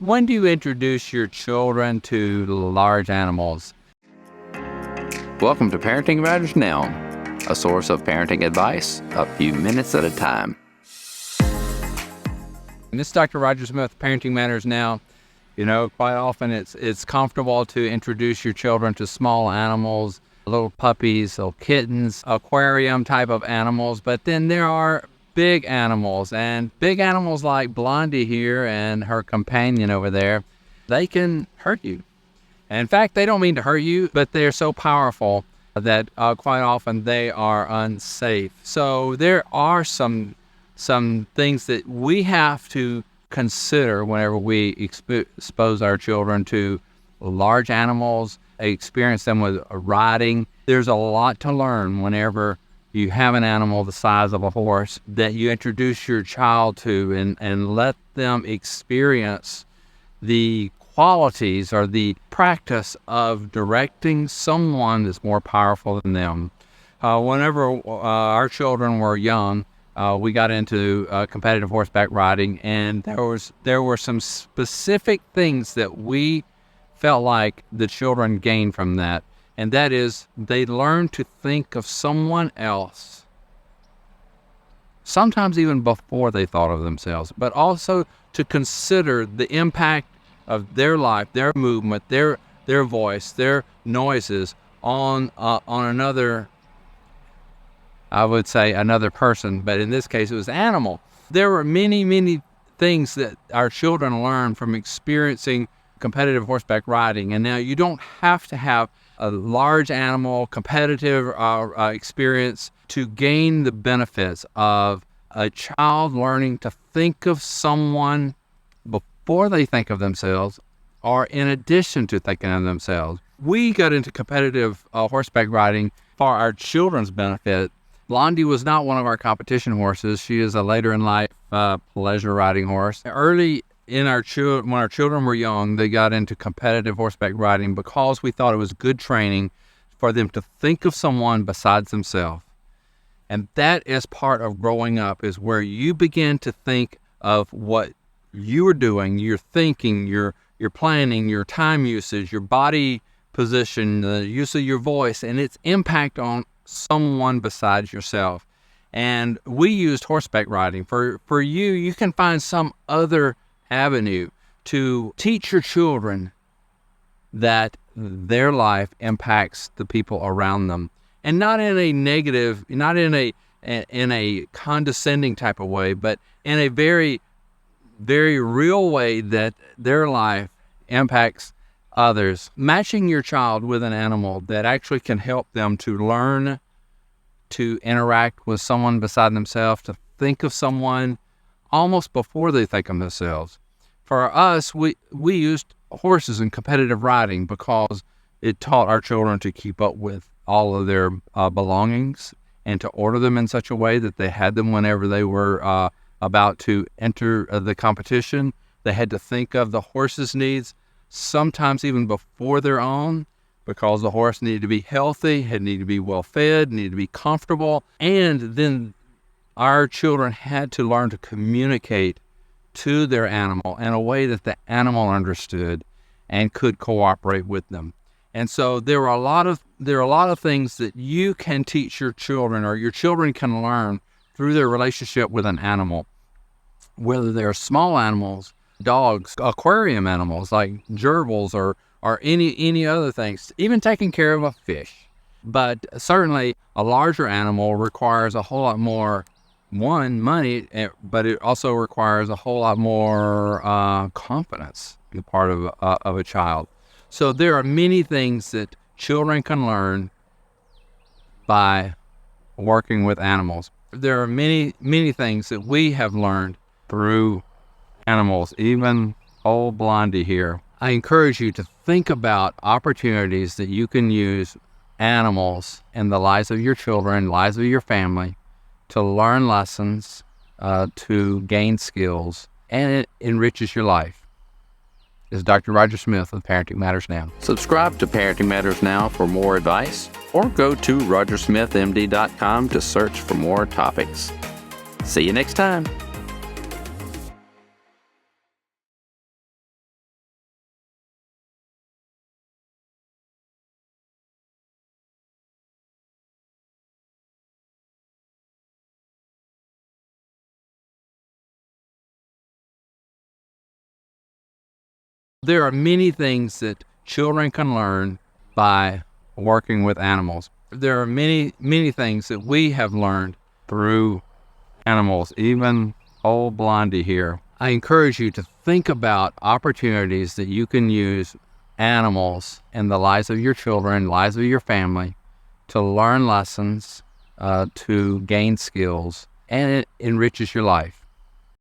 When do you introduce your children to large animals? Welcome to Parenting Matters Now, a source of parenting advice a few minutes at a time. And this is Dr. Roger Smith, Parenting Matters Now. You know, quite often it's comfortable to introduce your children to small animals, little puppies, little kittens, aquarium type of animals. But then there are big animals, and big animals like Blondie here and her companion over there, they can hurt you. And in fact, they don't mean to hurt you, but they're so powerful that quite often they are unsafe. So there are some things that we have to consider whenever we expose our children to large animals, experience them with riding. There's a lot to learn whenever you have an animal the size of a horse that you introduce your child to and let them experience the qualities or the practice of directing someone that's more powerful than them. Whenever our children were young, we got into competitive horseback riding, and there were some specific things that we felt like the children gained from that, and that is they learned to think of someone else, sometimes even before they thought of themselves, but also to consider the impact of their life, their movement, their voice, their noises on another, I would say another person, but in this case it was animal. There were many things that our children learn from experiencing competitive horseback riding. And now you don't have to have a large animal competitive experience to gain the benefits of a child learning to think of someone before they think of themselves or in addition to thinking of themselves. We got into competitive horseback riding for our children's benefit. Blondie was not one of our competition horses. She is a later in life pleasure riding horse. Early in when our children were young, they got into competitive horseback riding because we thought it was good training for them to think of someone besides themselves. And that is part of growing up, is where you begin to think of what you are doing, your thinking, your planning, your time usage, your body position, the use of your voice, and its impact on someone besides yourself. And we used horseback riding. For you can find some other avenue to teach your children that their life impacts the people around them, and not in a negative, not in a condescending type of way, but in a very real way that their life impacts others. Matching your child with an animal that actually can help them to learn to interact with someone beside themselves, to think of someone almost before they think of themselves. For us, we used horses in competitive riding because it taught our children to keep up with all of their belongings and to order them in such a way that they had them whenever they were about to enter the competition. They had to think of the horse's needs, sometimes even before their own, because the horse needed to be healthy, had needed to be well fed, needed to be comfortable. And then our children had to learn to communicate to their animal in a way that the animal understood and could cooperate with them. And so there are a lot of things that you can teach your children, or your children can learn through their relationship with an animal, whether they're small animals, dogs, aquarium animals like gerbils, or any other things, even taking care of a fish. But certainly a larger animal requires a whole lot more, money, but it also requires a whole lot more confidence on the part of a child. So there are many things that children can learn by working with animals. There are many things that we have learned through animals, even old Blondie here. I encourage you to think about opportunities that you can use animals in the lives of your children, lives of your family, to learn lessons, to gain skills, and it enriches your life. This is Dr. Roger Smith with Parenting Matters Now. Subscribe to Parenting Matters Now for more advice, or go to rogersmithmd.com to search for more topics. See you next time. There are many things that children can learn by working with animals. There are many, many things that we have learned through animals, even old Blondie here. I encourage you to think about opportunities that you can use animals in the lives of your children, lives of your family, to learn lessons, to gain skills, and it enriches your life.